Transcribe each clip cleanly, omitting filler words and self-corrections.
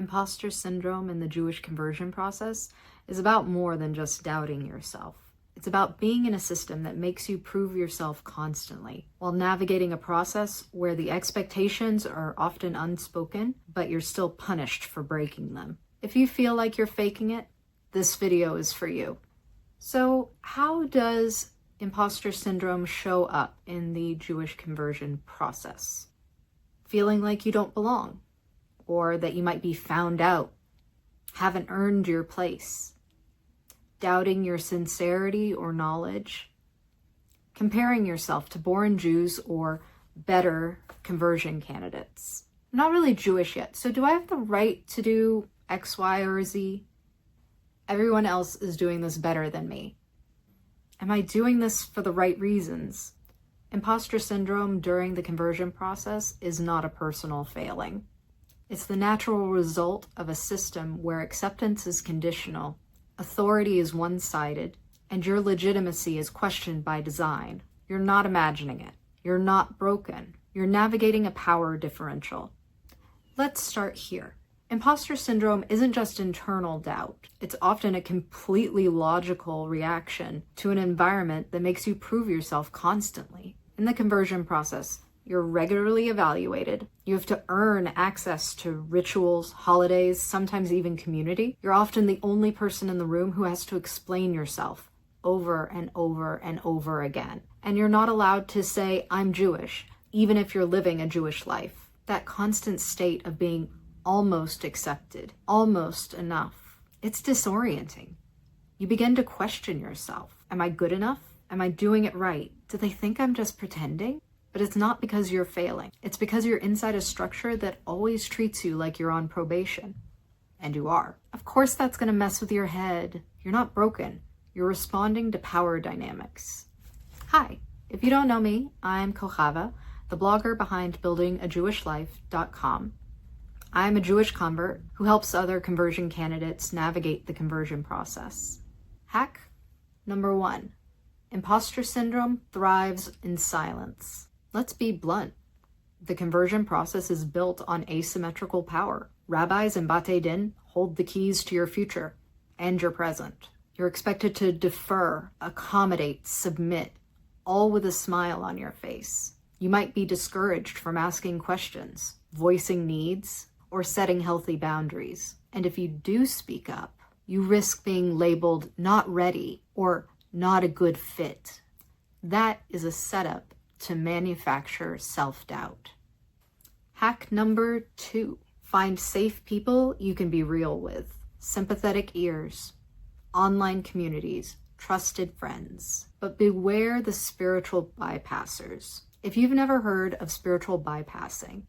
Imposter syndrome in the Jewish conversion process is about more than just doubting yourself. It's about being in a system that makes you prove yourself constantly, while navigating a process where the expectations are often unspoken, but you're still punished for breaking them. If you feel like you're faking it, this video is for you. So, how does imposter syndrome show up in the Jewish conversion process? Feeling like you don't belong, or that you might be found out, haven't earned your place, doubting your sincerity or knowledge, comparing yourself to born Jews or better conversion candidates. I'm not really Jewish yet, so do I have the right to do X, Y, or Z? Everyone else is doing this better than me. Am I doing this for the right reasons? Imposter syndrome during the conversion process is not a personal failing. It's the natural result of a system where acceptance is conditional, authority is one-sided, and your legitimacy is questioned by design. You're not imagining it. You're not broken. You're navigating a power differential. Let's start here. Imposter syndrome isn't just internal doubt. It's often a completely logical reaction to an environment that makes you prove yourself constantly. In the conversion process, you're regularly evaluated. You have to earn access to rituals, holidays, sometimes even community. You're often the only person in the room who has to explain yourself over and over and over again. And you're not allowed to say, I'm Jewish, even if you're living a Jewish life. That constant state of being almost accepted, almost enough. It's disorienting. You begin to question yourself. Am I good enough? Am I doing it right? Do they think I'm just pretending? But it's not because you're failing. It's because you're inside a structure that always treats you like you're on probation. And you are. Of course that's going to mess with your head. You're not broken. You're responding to power dynamics. Hi, if you don't know me, I'm Kochava, the blogger behind buildingajewishlife.com. I'm a Jewish convert who helps other conversion candidates navigate the conversion process. Hack number 1. Imposter syndrome thrives in silence. Let's be blunt. The conversion process is built on asymmetrical power. Rabbis and Batei Din hold the keys to your future and your present. You're expected to defer, accommodate, submit, all with a smile on your face. You might be discouraged from asking questions, voicing needs, or setting healthy boundaries. And if you do speak up, you risk being labeled not ready or not a good fit. That is a setup to manufacture self-doubt. Hack number 2. Find safe people you can be real with. Sympathetic ears, online communities, trusted friends. But beware the spiritual bypassers. If you've never heard of spiritual bypassing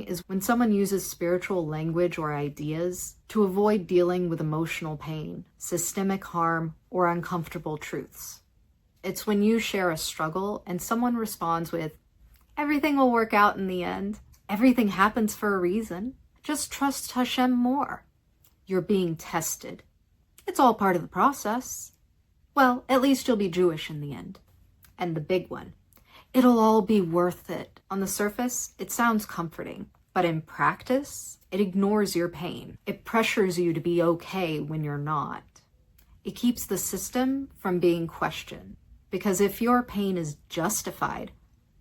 is when someone uses spiritual language or ideas to avoid dealing with emotional pain, systemic harm, or uncomfortable truths. It's when you share a struggle and someone responds with, everything will work out in the end. Everything happens for a reason. Just trust Hashem more. You're being tested. It's all part of the process. Well, at least you'll be Jewish in the end. And the big one. It'll all be worth it. On the surface, it sounds comforting, but in practice, it ignores your pain. It pressures you to be okay when you're not. It keeps the system from being questioned, because if your pain is justified,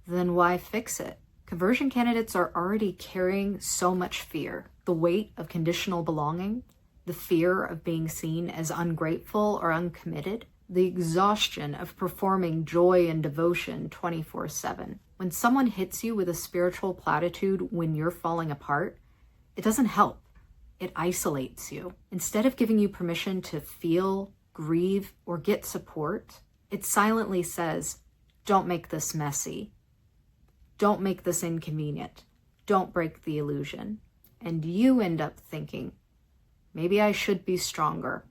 then why fix it? Conversion candidates are already carrying so much fear. The weight of conditional belonging, the fear of being seen as ungrateful or uncommitted, the exhaustion of performing joy and devotion 24/7. When someone hits you with a spiritual platitude when you're falling apart, it doesn't help. It isolates you. Instead of giving you permission to feel, grieve, or get support, it silently says, don't make this messy. Don't make this inconvenient. Don't break the illusion. And you end up thinking, maybe I should be stronger.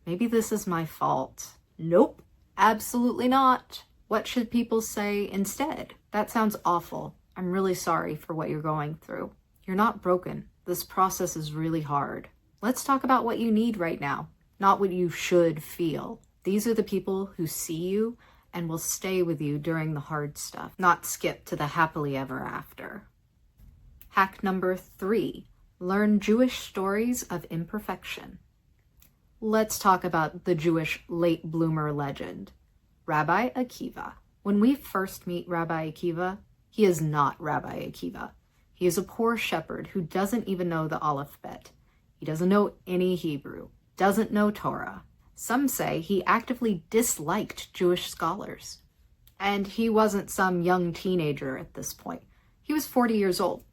Maybe this is my fault. Nope, absolutely not. What should people say instead? That sounds awful. I'm really sorry for what you're going through. You're not broken. This process is really hard. Let's talk about what you need right now, not what you should feel. These are the people who see you and will stay with you during the hard stuff, not skip to the happily ever after. Hack number 3, Learn Jewish stories of imperfection. Let's talk about the Jewish late bloomer legend, Rabbi Akiva. When we first meet Rabbi Akiva, he is not Rabbi Akiva. He is a poor shepherd who doesn't even know the alphabet. He doesn't know any Hebrew, doesn't know Torah. Some say he actively disliked Jewish scholars. And he wasn't some young teenager at this point. He was 40 years old.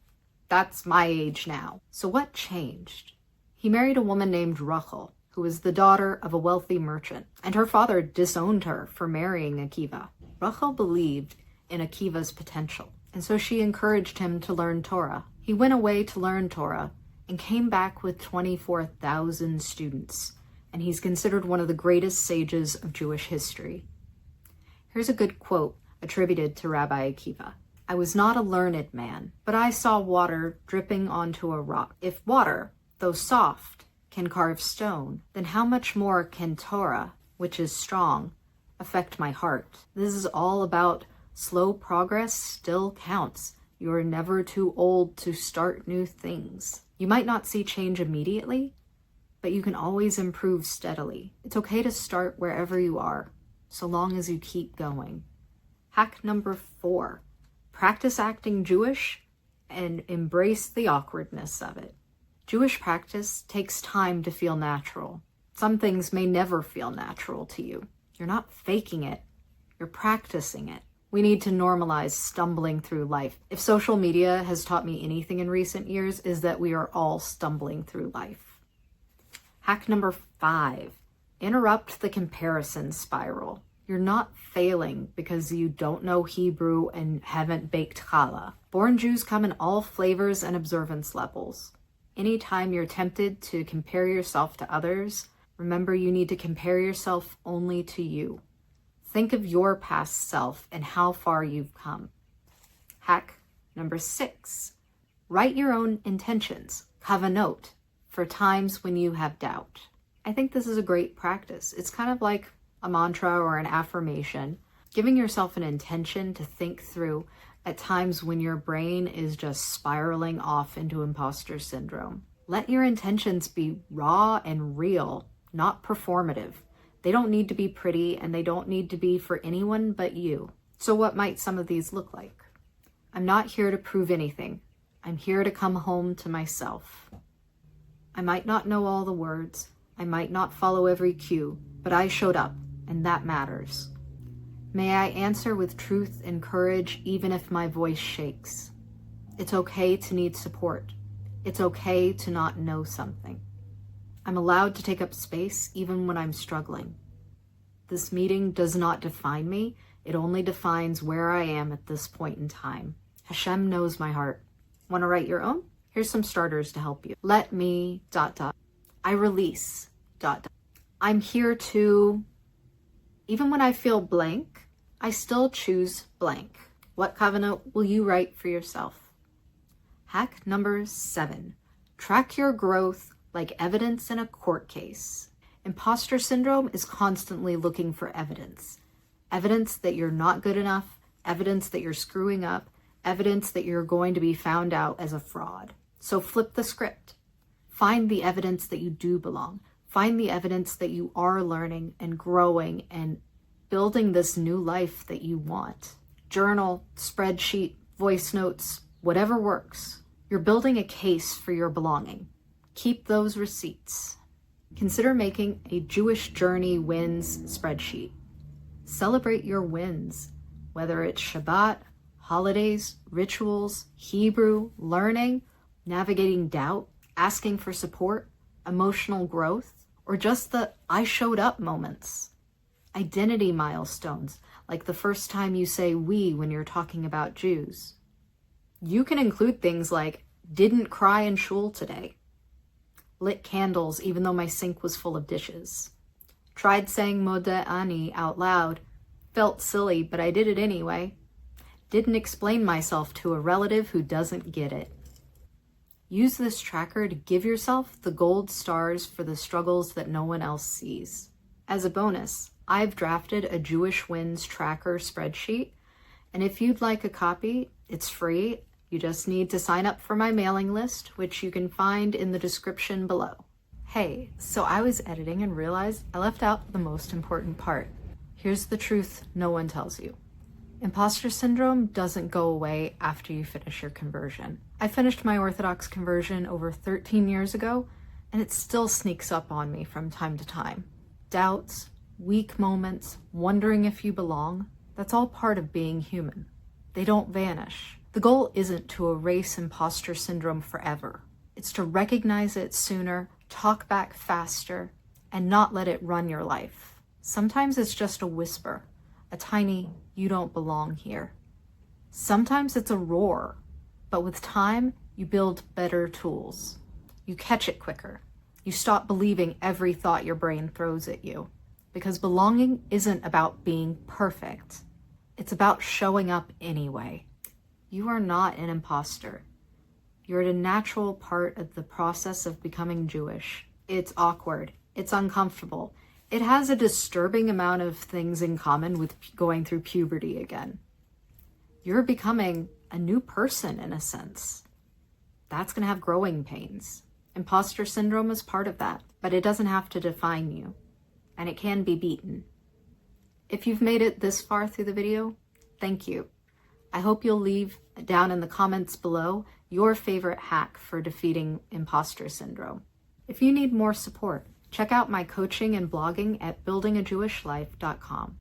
That's my age now. So what changed? He married a woman named Rachel, who was the daughter of a wealthy merchant, and her father disowned her for marrying Akiva. Rachel believed in Akiva's potential, and so she encouraged him to learn Torah. He went away to learn Torah and came back with 24,000 students, and he's considered one of the greatest sages of Jewish history. Here's a good quote attributed to Rabbi Akiva. I was not a learned man, but I saw water dripping onto a rock. If water, though soft, can carve stone, then how much more can Torah, which is strong, affect my heart? This is all about slow progress still counts. You are never too old to start new things. You might not see change immediately, but you can always improve steadily. It's okay to start wherever you are, so long as you keep going. Hack number 4. Practice acting Jewish and embrace the awkwardness of it. Jewish practice takes time to feel natural. Some things may never feel natural to you. You're not faking it, you're practicing it. We need to normalize stumbling through life. If social media has taught me anything in recent years, is that we are all stumbling through life. Hack number 5, interrupt the comparison spiral. You're not failing because you don't know Hebrew and haven't baked challah. Born Jews come in all flavors and observance levels. Anytime you're tempted to compare yourself to others, remember you need to compare yourself only to you. Think of your past self and how far you've come. Hack number 6, write your own intentions, kavanot, for times when you have doubt. I think this is a great practice. It's kind of like a mantra or an affirmation, giving yourself an intention to think through at times when your brain is just spiraling off into imposter syndrome. Let your intentions be raw and real, not performative. They don't need to be pretty and they don't need to be for anyone but you. So what might some of these look like? I'm not here to prove anything. I'm here to come home to myself. I might not know all the words. I might not follow every cue, but I showed up, and that matters. May I answer with truth and courage even if my voice shakes. It's okay to need support. It's okay to not know something. I'm allowed to take up space even when I'm struggling. This meeting does not define me. It only defines where I am at this point in time. Hashem knows my heart. Want to write your own? Here's some starters to help you. Let me... I release... I'm here to... Even when I feel blank, I still choose blank. What covenant will you write for yourself? Hack number 7. Track your growth like evidence in a court case. Imposter syndrome is constantly looking for evidence. Evidence that you're not good enough, evidence that you're screwing up, evidence that you're going to be found out as a fraud. So flip the script. Find the evidence that you do belong. Find the evidence that you are learning and growing and building this new life that you want. Journal, spreadsheet, voice notes, whatever works. You're building a case for your belonging. Keep those receipts. Consider making a Jewish Journey Wins spreadsheet. Celebrate your wins, whether it's Shabbat, holidays, rituals, Hebrew, learning, navigating doubt, asking for support, emotional growth, or just the I showed up moments. Identity milestones, like the first time you say we when you're talking about Jews. You can include things like didn't cry in shul today, lit candles even though my sink was full of dishes, tried saying Modeh Ani out loud, felt silly but I did it anyway, didn't explain myself to a relative who doesn't get it. Use this tracker to give yourself the gold stars for the struggles that no one else sees. As a bonus, I've drafted a Jewish Wins tracker spreadsheet, and if you'd like a copy, it's free. You just need to sign up for my mailing list, which you can find in the description below. Hey, so I was editing and realized I left out the most important part. Here's the truth no one tells you. Imposter syndrome doesn't go away after you finish your conversion. I finished my Orthodox conversion over 13 years ago, and it still sneaks up on me from time to time. Doubts, weak moments, wondering if you belong, that's all part of being human. They don't vanish. The goal isn't to erase imposter syndrome forever. It's to recognize it sooner, talk back faster, and not let it run your life. Sometimes it's just a whisper, a tiny, "you don't belong here." Sometimes it's a roar, but with time, you build better tools. You catch it quicker. You stop believing every thought your brain throws at you. Because belonging isn't about being perfect. It's about showing up anyway. You are not an imposter. You're a natural part of the process of becoming Jewish. It's awkward. It's uncomfortable. It has a disturbing amount of things in common with going through puberty again. You're becoming a new person in a sense. That's going to have growing pains. Imposter syndrome is part of that, but it doesn't have to define you, and it can be beaten. If you've made it this far through the video, thank you. I hope you'll leave down in the comments below your favorite hack for defeating imposter syndrome. If you need more support, check out my coaching and blogging at buildingajewishlife.com.